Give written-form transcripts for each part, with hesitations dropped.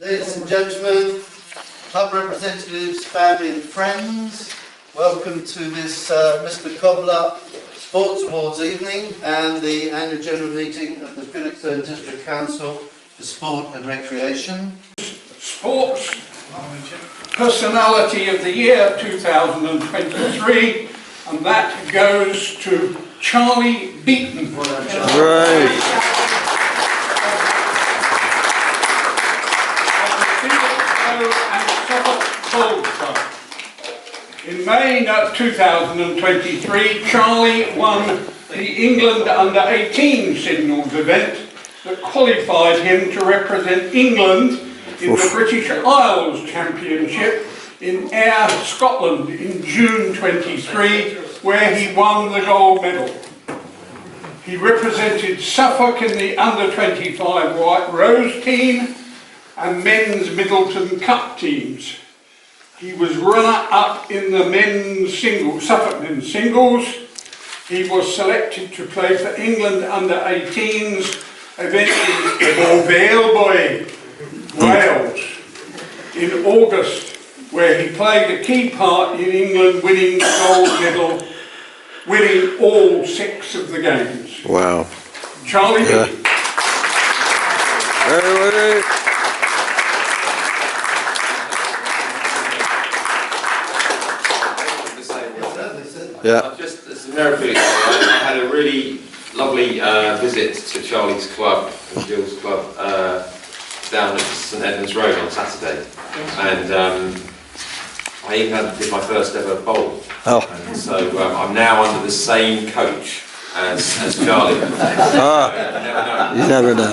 Ladies and gentlemen, club representatives, family and friends, welcome to this Mr Cobbler Sports Awards evening and the annual general meeting of the Felixstowe District Council for Sport and Recreation. Sports Personality of the Year 2023, and that goes to Charlie Beeton. Right. And Suffolk Club. In May 2023, Charlie won the England Under-18 Signals event that qualified him to represent England in the British Isles Championship in Ayr, Scotland in June 23, where he won the gold medal. He represented Suffolk in the Under-25 White Rose team and men's Middleton Cup teams. He was runner-up in the men's singles, Suffolk men's singles. He was selected to play for England Under-18s event in Wales in August, where he played a key part in England winning the gold medal, winning all 6 of the games. Wow. Charlie. Yeah. Yeah. Just as a miracle, I had a really lovely visit to Charlie's club and Jill's club down at St Edmunds Road on Saturday, and I even did my first ever bowl. Oh. And so I'm now under the same coach as Charlie. You never know.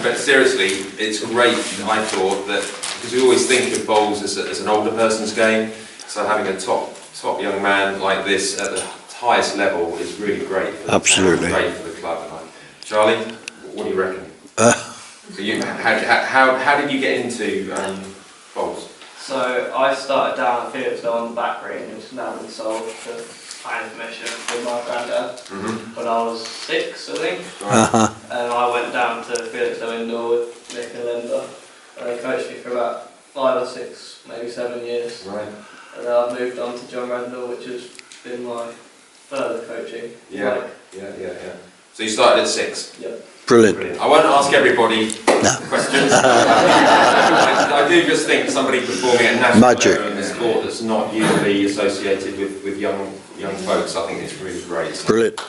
But seriously, it's great. I thought that because we always think of bowls as an older person's game, so having a top young man like this at the highest level is really great. Absolutely. Great for the club. Charlie, what do you reckon? So you, how did you get into bowls? So I started down at Felixstowe on the back green, which has now been sold to planning permission with my granddad when I was 6, I think. And I went down to Felixstowe indoor with Nick and Linda, and they coached me for about 5 or 6, maybe 7 years. Right. And then I moved on to John Rendell, which has been my further coaching. Yeah. So you started at 6? Yeah. Brilliant. I won't ask everybody questions. I do just think somebody performing at national level in a sport that's not usually associated with young folks, I think it's really great. So Brilliant.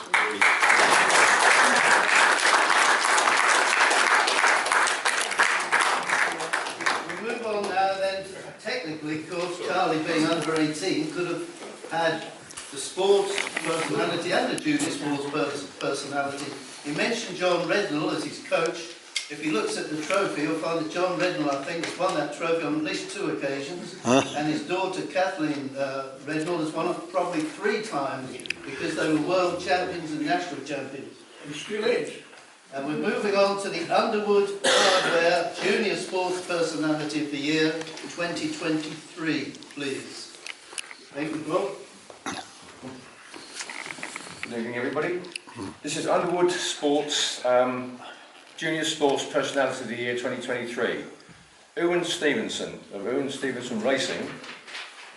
We move on now then, technically of course Charlie being under 18 could have had the sports personality and the junior sports personality. He mentioned John Rednall as his coach. If he looks at the trophy, he'll find that John Rednall, I think, has won that trophy on at least 2 occasions, and his daughter Kathleen Rednall has won it probably 3 times because they were world champions and national champions. He still is. And we're moving on to the Underwood Hardware Junior Sports Personality of the Year 2023, please. Thank you, Bob. Good evening, everybody. This is Underwood Sports Junior Sports Personality of the Year 2023. Euan Stephenson of Euan Stephenson Racing.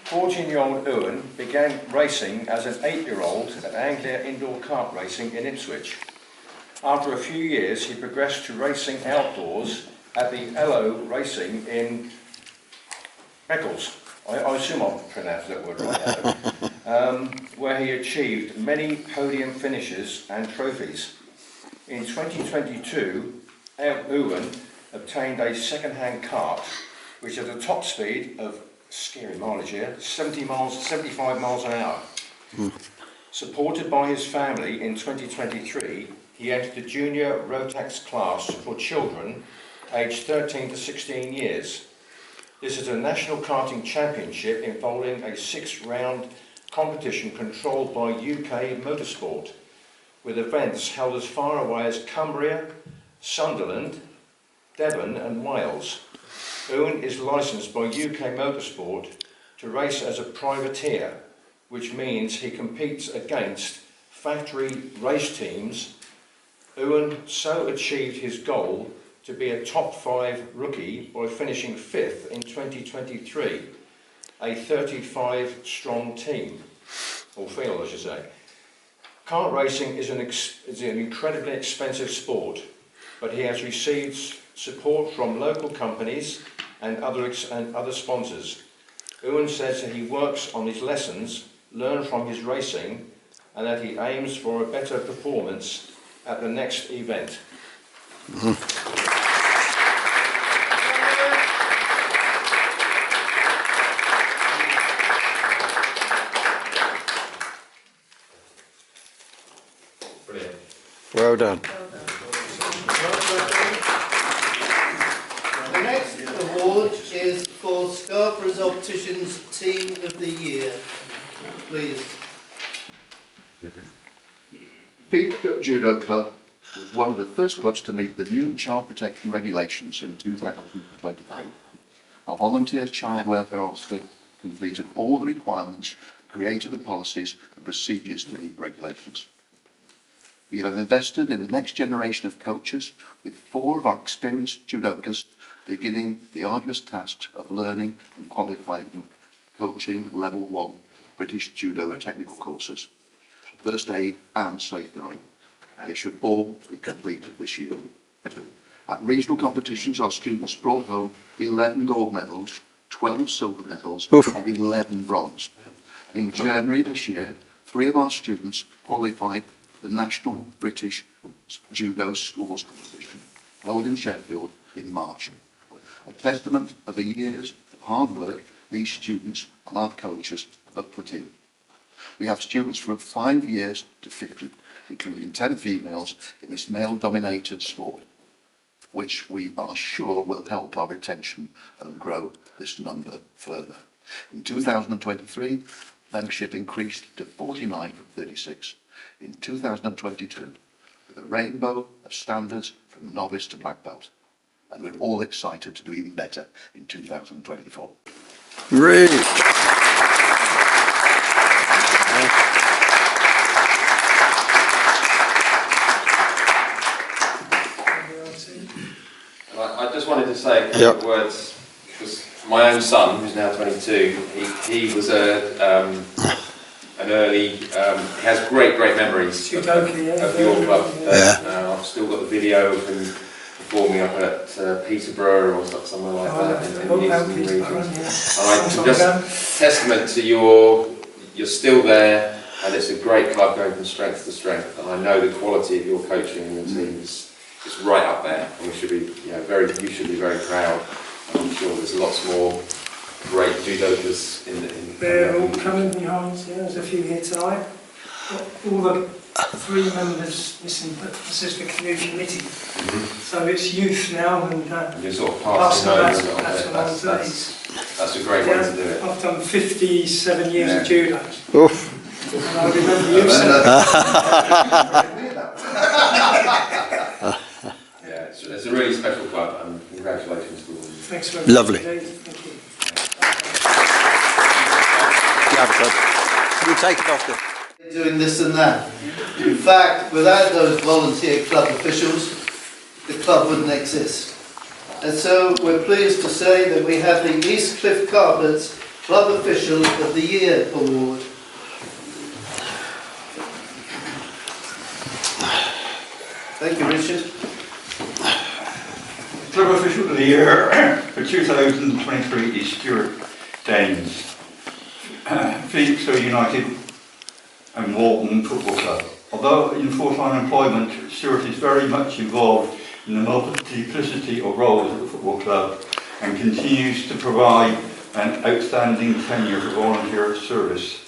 14-year-old Euan began racing as an 8-year-old at Anglia Indoor Kart Racing in Ipswich. After a few years, he progressed to racing outdoors at the Elo Racing in Beccles. I assume I've pronounced that word right, where he achieved many podium finishes and trophies. In 2022, Euan obtained a second-hand kart, which had a top speed of, scary mileage here, 75 miles an hour. Supported by his family in 2023, he entered the junior Rotax class for children aged 13 to 16 years. This is a national karting championship involving a 6-round competition controlled by UK Motorsport, with events held as far away as Cumbria, Sunderland, Devon and Wales. Euan is licensed by UK Motorsport to race as a privateer, which means he competes against factory race teams. Euan so achieved his goal to be a top 5 rookie by finishing 5th in 2023, a 35 strong team, or field I should say. Kart racing is an incredibly expensive sport, but he has received support from local companies and other sponsors. Euan says that he works on his lessons, learns from his racing, and that he aims for a better performance at the next event. Brilliant. Well done. The next award is for Scarborough's Opticians Team of the Year. Please. Heathcote Judo Club was one of the first clubs to meet the new child protection regulations in 2023. Our volunteer child welfare officer completed all the requirements, created the policies and procedures to meet regulations. We have invested in the next generation of coaches, with 4 of our experienced judokas beginning the arduous task of learning and qualifying coaching level 1 British judo technical courses, first aid and safeguarding. They should all be completed this year. At regional competitions, our students brought home 11 gold medals, 12 silver medals and 11 bronze. In January this year, 3 of our students qualified the National British Judo Schools competition, held in Sheffield in March. A testament of the years of hard work these students and our coaches have put in. We have students from 5 years to 50, including 10 females in this male-dominated sport, which we are sure will help our retention and grow this number further. In 2023, membership increased to 49 from 36. In 2022, with a rainbow of standards from novice to black belt. And we're all excited to do even better in 2024. Great. I just wanted to say a couple of words, because my own son, who's now 22, he was an early, he has great memories of your club. I've still got the video of him performing up at Peterborough or somewhere like that in the eastern region. And just testament to you're still there, and it's a great club going from strength to strength. And I know the quality of your coaching and your team is right up there, and we should be, you should be very proud. And I'm sure there's lots more great judokas in They're all coming behind. There's a few here tonight. All the 3 members missing, but this is the canoe committee. So it's youth now, and you're sort of passing over a little bit. That's a great way to do it. I've done 57 years of judo. Oof. And I remember you saying It's a really special club, and congratulations to all of you. Thanks very much. Lovely. Thank you. You take it off there. Doing this and that. In fact, without those volunteer club officials, the club wouldn't exist. And so we're pleased to say that we have the East Cliff Carpets Club Official of the Year Award. Thank you, Richard. Club Official of the Year for 2023 is Stuart, Daynes. Felixstowe United and Walton Football Club. Although in full-time employment, Stuart is very much involved in the multiplicity of roles at the football club and continues to provide an outstanding tenure for volunteer service.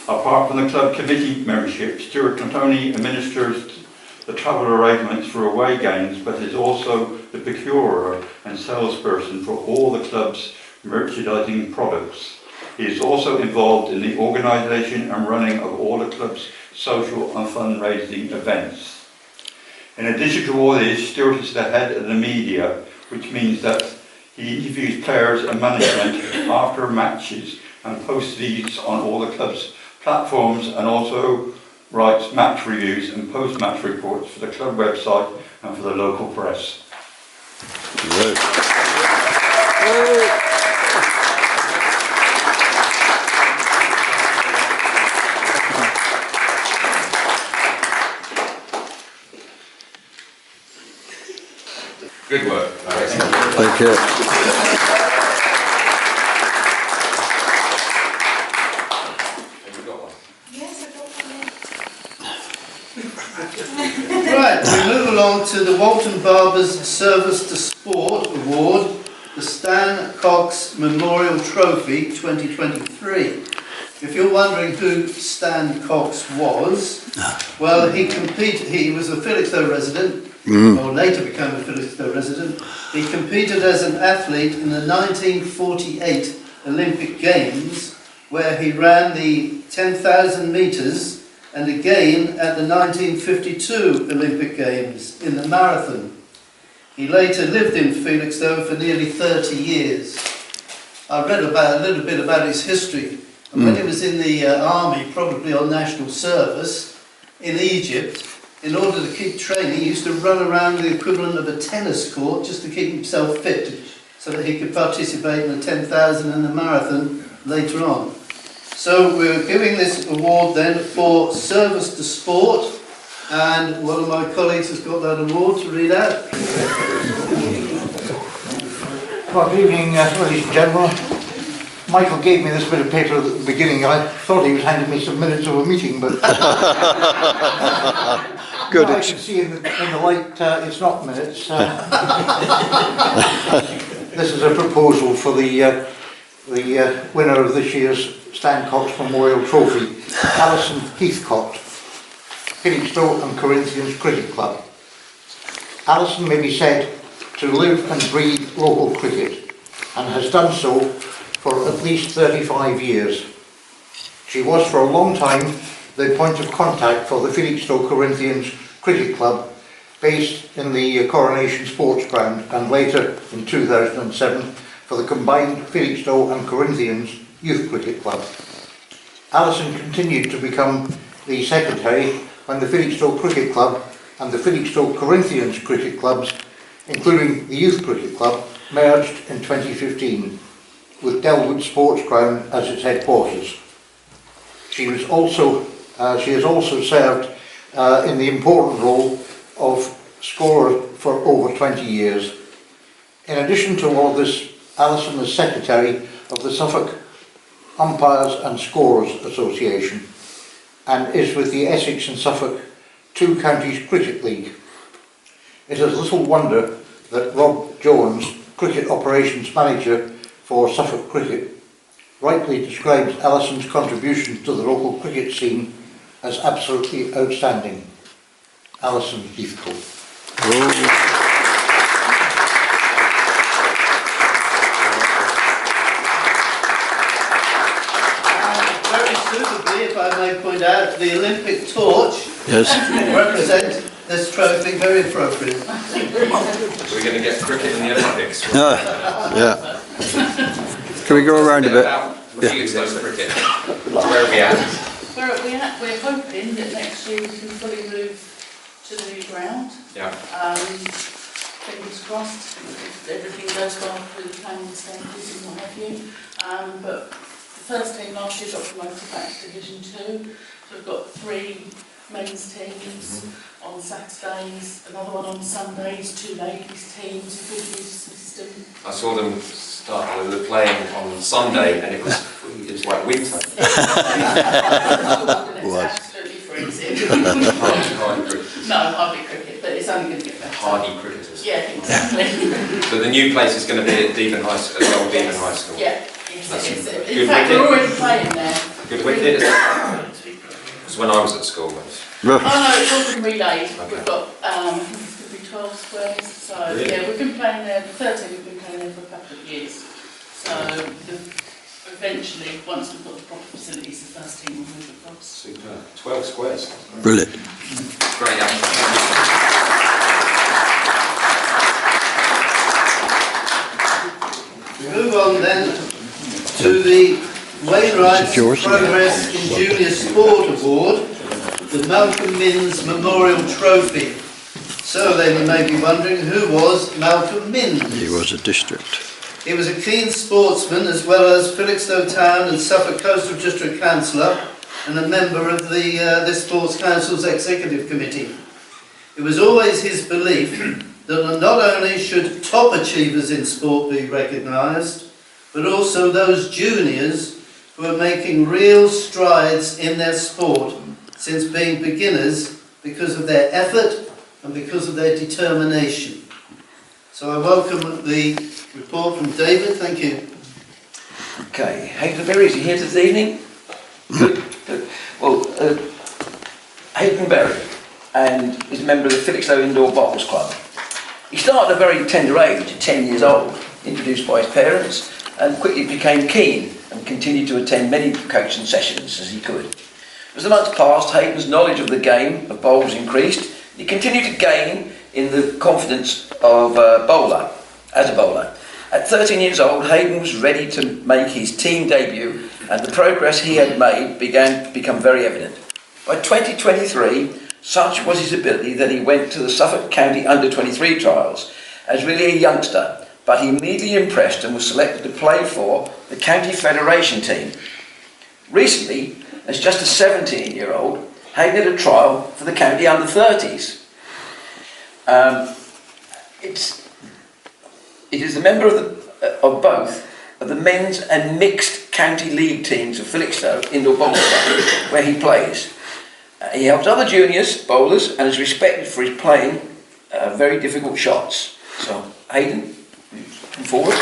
Apart from the club committee membership, Stuart not only administers the travel arrangements for away games, but is also the procurer and salesperson for all the club's merchandising products. He is also involved in the organisation and running of all the club's social and fundraising events. In addition to all this, Stuart is the head of the media, which means that he interviews players and management after matches and posts these on all the club's platforms, and also writes match reviews and post-match reports for the club website and for the local press. Good work. Thank you. Have you got one? Yes, I got one. Right, we move along to the Walton Barbers Service to Sport Award, the Stan Cox Memorial Trophy 2023. If you're wondering who Stan Cox was, well, he was a Felixstowe resident, or later became a Felixstowe resident. He competed as an athlete in the 1948 Olympic Games, where he ran the 10,000 metres, and again at the 1952 Olympic Games in the marathon. He later lived in Felixstowe for nearly 30 years. I read a little bit about his history. And when he was in the army, probably on national service, in Egypt, in order to keep training, he used to run around the equivalent of a tennis court just to keep himself fit, so that he could participate in the 10,000 and the marathon later on. So we're giving this award then for service to sport, and one of my colleagues has got that award to read out. Good evening, ladies and gentlemen. Michael gave me this bit of paper at the beginning. I thought he was handing me some minutes of a meeting, but Good. I can see in the light it's not minutes. This is a proposal for the winner of this year's Stan Cox Memorial Trophy, Alison Heathcote, Felixstowe and Corinthians Cricket Club. Alison may be said to live and breathe local cricket, and has done so for at least 35 years. She was for a long time the point of contact for the Felixstowe Corinthians Cricket Club, based in the Coronation Sports Ground, and later in 2007 for the combined Felixstowe and Corinthians Youth Cricket Club. Alison continued to become the secretary when the Felixstowe Cricket Club and the Felixstowe Corinthians Cricket Clubs, including the Youth Cricket Club, merged in 2015, with Delwood Sports Ground as its headquarters. She has also served in the important role of scorer for over 20 years. In addition to all this, Alison is secretary of the Suffolk Umpires and Scorers Association, and is with the Essex and Suffolk Two Counties Cricket League. It is little wonder that Rob Jones, Cricket Operations Manager for Suffolk Cricket, rightly describes Alison's contribution to the local cricket scene as absolutely outstanding. Alison Heathcote. Very suitably, if I may point out, the Olympic torch represents this trophy very appropriately. We're going to get cricket in the Olympics. Yeah. Can we go around a bit? Felixstowe cricket. Where are we at? We're hoping that next year we can fully move to the new ground. Yeah. Fingers crossed, if everything goes well with planning stages and what have you. But the first team last year got promoted back to Division 2. So we've got 3 men's teams on Saturdays, another one on Sundays, 2 ladies teams, a good youth system. I saw them start playing on Sunday, and it was like winter. It's absolutely freezing. Hardy cricket. No, hardly cricket, but it's only going to get better. Hardy cricketers. Yeah, exactly. So the new place is going to be at Deepen High School, the old Deepen High School. Yeah, That's in good fact, wicket. we're already playing there. Good wicket. Because when I was at school, Oh no, it's all been relayed. Okay. We've got, I think it's going to be 12 squares. So Really? yeah, we've been playing there, the 13 we've been playing there for a couple of years. So eventually, once we've got the proper facilities, the first team will move across. super. 12 squares. Brilliant. Great action. We move on then to the Wainwright's Yours? Progress in Junior Sport Award, the Malcolm Minns Memorial Trophy, So then you may be wondering, who was Malcolm Minns? He was a district. He was a keen sportsman, as well as Felixstowe Town and Suffolk Coastal District Councillor, and a member of this Sports Council's Executive Committee. It was always his belief that not only should top achievers in sport be recognised, but also those juniors who are making real strides in their sport since being beginners because of their effort and because of their determination. So I welcome the report from David. Thank you. Okay, Hayden Berry, is he here this evening? Good, good. Well, Hayden Berry, and is a member of the Felixstowe Indoor Bowls Club. He started at a very tender age, at 10 years old, introduced by his parents, and quickly became keen and continued to attend many coaching sessions as he could. As the months passed, Hayden's knowledge of the game of bowls increased. He continued to gain in the confidence of a bowler. At 13 years old, Hayden was ready to make his team debut, and the progress he had made began to become very evident. By 2023, such was his ability that he went to the Suffolk County Under-23 trials as really a youngster, but he immediately impressed and was selected to play for the County Federation team. Recently, as just a 17-year-old, Hayden had a trial for the County Under-30s. It is a member of both of the men's and mixed county league teams of Felixstowe Indoor Bowls Club, where he plays. He helps other juniors, bowlers, and is respected for his playing very difficult shots. So, Hayden, come forward.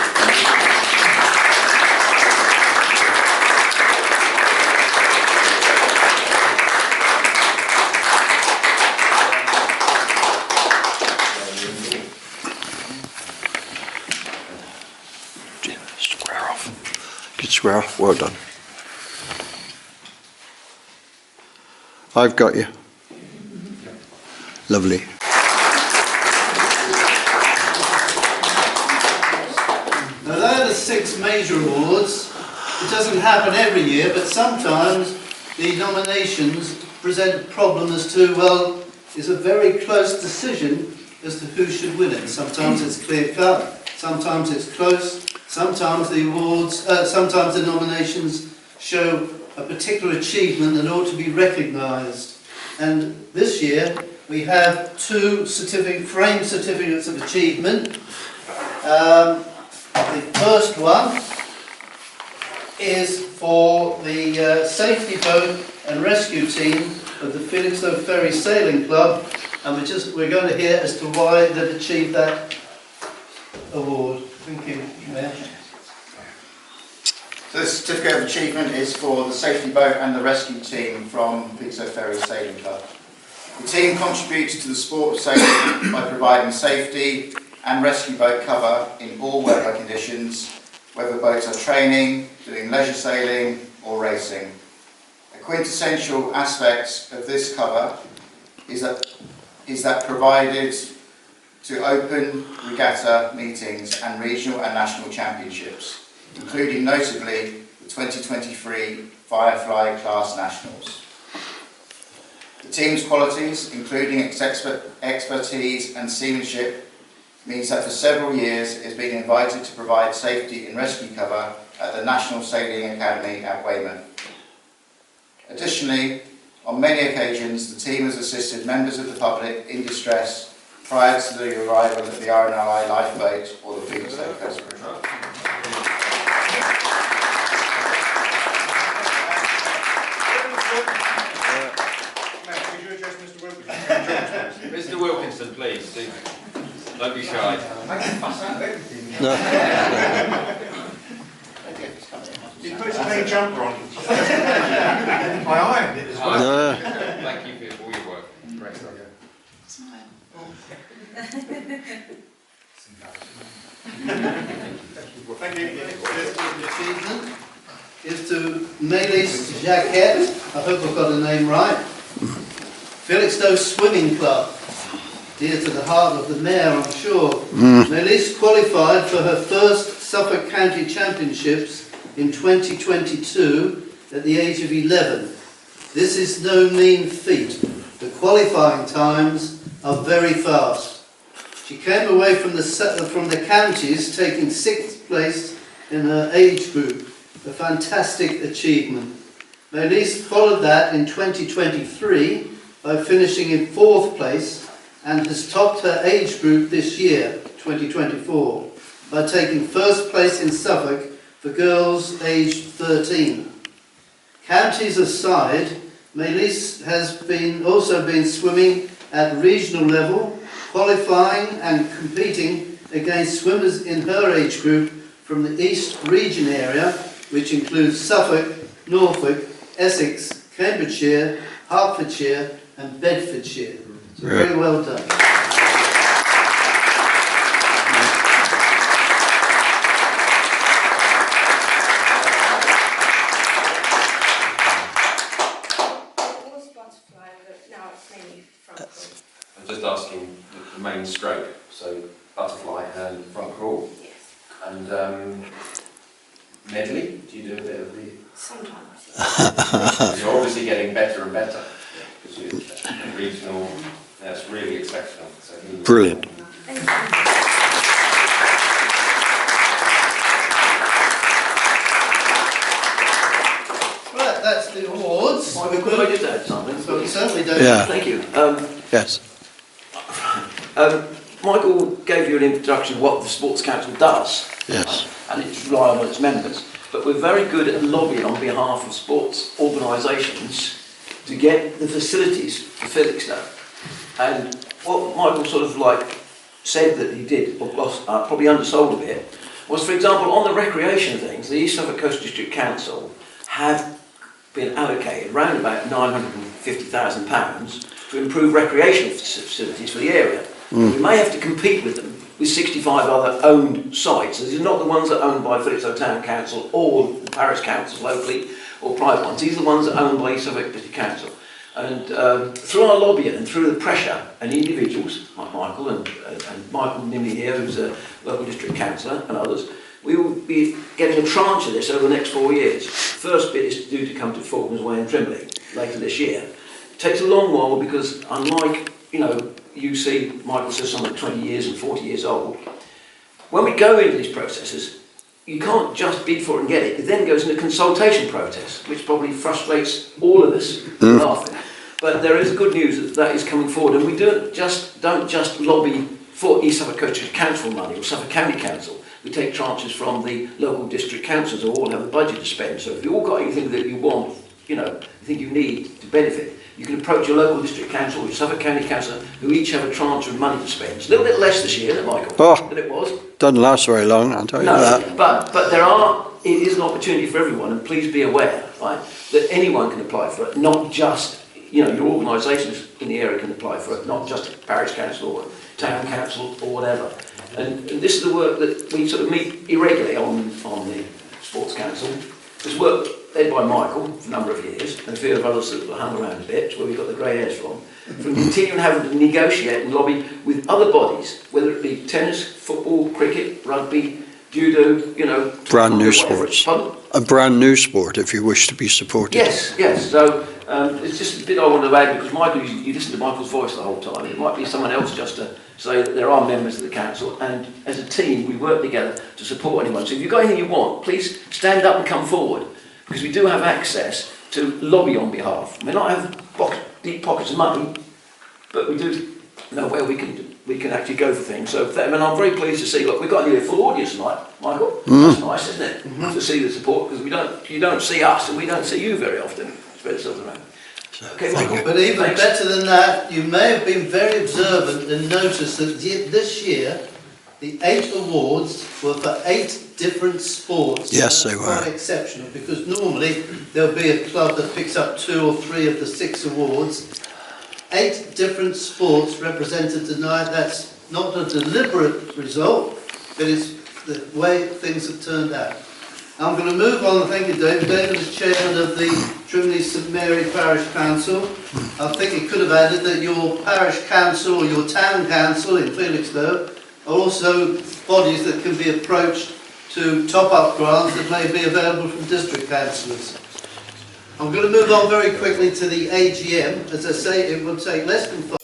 Square off. Good square off. Well done. I've got you. Lovely. Now they're the 6 major awards. It doesn't happen every year, but sometimes the nominations present a problem as to, well, it's a very close decision as to who should win it. Sometimes it's clear cut, sometimes it's close, sometimes the sometimes the nominations show a particular achievement that ought to be recognised. And this year we have 2 framed certificates of achievement. The first one is for the safety boat and rescue team of the Felixstowe Ferry Sailing Club, and we're going to hear as to why they've achieved that award. Thank you, Mayor. So this certificate of achievement is for the safety boat and the rescue team from Felixstowe Ferry Sailing Club. The team contributes to the sport of sailing by providing safety and rescue boat cover in all weather conditions, whether boats are training, doing leisure sailing or racing. A quintessential aspect of this cover is that provided to open regatta meetings and regional and national championships, including notably the 2023 Firefly Class Nationals. The team's qualities, including its expertise and seamanship, means that for several years it has been invited to provide safety and rescue cover at the National Sailing Academy at Weymouth. Additionally, on many occasions the team has assisted members of the public in distress prior to the arrival of the RNLI lifeboat or the Felixstowe Coast Patrol. Mr. Wilkinson, please. Don't be shy. No. You put a main jumper on. I ironed it as well. No. Thank you for all your work. Thank you. Achievement is to Maelys Jacovoevet, I hope I've got the name right, Felixstowe Swimming Club, dear to the heart of the Mayor, I'm sure. Maelys qualified for her first Suffolk County Championships in 2022 at the age of 11. This is no mean feat. The qualifying times are very fast. She came away from the counties taking 6th place in her age group, a fantastic achievement. Maelys followed that in 2023 by finishing in 4th place and has topped her age group this year, 2024, by taking 1st place in Suffolk for girls aged 13. Counties aside, Maelys has also been swimming at regional level, qualifying and competing against swimmers in her age group from the East Region area, which includes Suffolk, Norfolk, Essex, Cambridgeshire, Hertfordshire and Bedfordshire. So very well done. I'm just asking the main stroke, so butterfly and front crawl. Yes. And medley, do you do a bit of the... Sometimes. You're obviously getting better and better, because you're regional, that's really exceptional. So Brilliant. Thank you. Right, that's the awards. Could I just add something? But we certainly don't. Yeah. Thank you. Yes. Michael gave you an introduction of what the Sports Council does. Yes. And it's reliable on its members. But we're very good at lobbying on behalf of sports organisations to get the facilities for Felixstowe. And what Michael sort of like said that he did, or probably undersold a bit, was, for example, on the recreation things, the East Suffolk Coast District Council have been allocated around about £950,000 to improve recreation facilities for the area. We may have to compete with them with 65 other owned sites. These are not the ones that are owned by Felixstowe Town Council or the parish councils locally or private ones. These are the ones that are owned by East Suffolk District Council. And through our lobbying and through the pressure and individuals like Michael and Michael Nimley here, who's a local district councillor, and others, we will be getting a tranche of this over the next 4 years. First bit is due to come to Falcon's Way in Trimley later this year. It takes a long while because unlike, you see, Michael says something like 20 years and 40 years old. When we go into these processes, you can't just bid for it and get it. It then goes into a consultation process, which probably frustrates all of us laughing. But there is good news that is coming forward, and we don't just lobby for East Suffolk Coast District Council money or Suffolk County Council. We take tranches from the local district councils who all have a budget to spend. So if you've all got anything that you want, you think you need to benefit, you can approach your local district council or Suffolk County Council, who each have a tranche of money to spend. It's a little bit less this year, isn't it, Michael, than it was? Doesn't last very long, I'll tell you that. But it is an opportunity for everyone, and please be aware, right, that anyone can apply for it, not just, your organisations in the area can apply for it, not just a parish council or town council or whatever. And this is the work that we sort of meet irregularly on the Sports Council. This work led by Michael for a number of years, and a few of others that hung around a bit, where we got the grey hairs from continuing having to negotiate and lobby with other bodies, whether it be tennis, football, cricket, rugby, judo, Brand new sports. A brand new sport if you wish to be supported. Yes. So it's just a bit I wanted to add, because Michael, you listen to Michael's voice the whole time. It might be someone else just to say that there are members of the council, and as a team we work together to support anyone. So if you've got anything you want, please stand up and come forward, because we do have access to lobby on behalf. We may not have deep pockets of money, but we do know where we can actually go for things. So I'm very pleased to see. Look, we've got nearly a full audience tonight, Michael. That's nice, isn't it? To see the support, because you don't see us and we don't see you very often. Spread yourself around. Okay, Michael. But even better than that, you may have been very observant and noticed that this year the 8 awards were for 8 different sports. Yes, they were. Quite exceptional, because normally there'll be a club that picks up 2 or 3 of the 6 awards. 8 different sports represented tonight. That's not a deliberate result, but it's the way things have turned out. I'm going to move on. Thank you, David. David is chairman of the Trimley St Mary Parish Council. I think he could have added that your parish council or your town council in Felixstowe are also bodies that can be approached to top up grants that may be available from district councillors. I'm going to move on very quickly to the AGM. As I say, it will take less than 5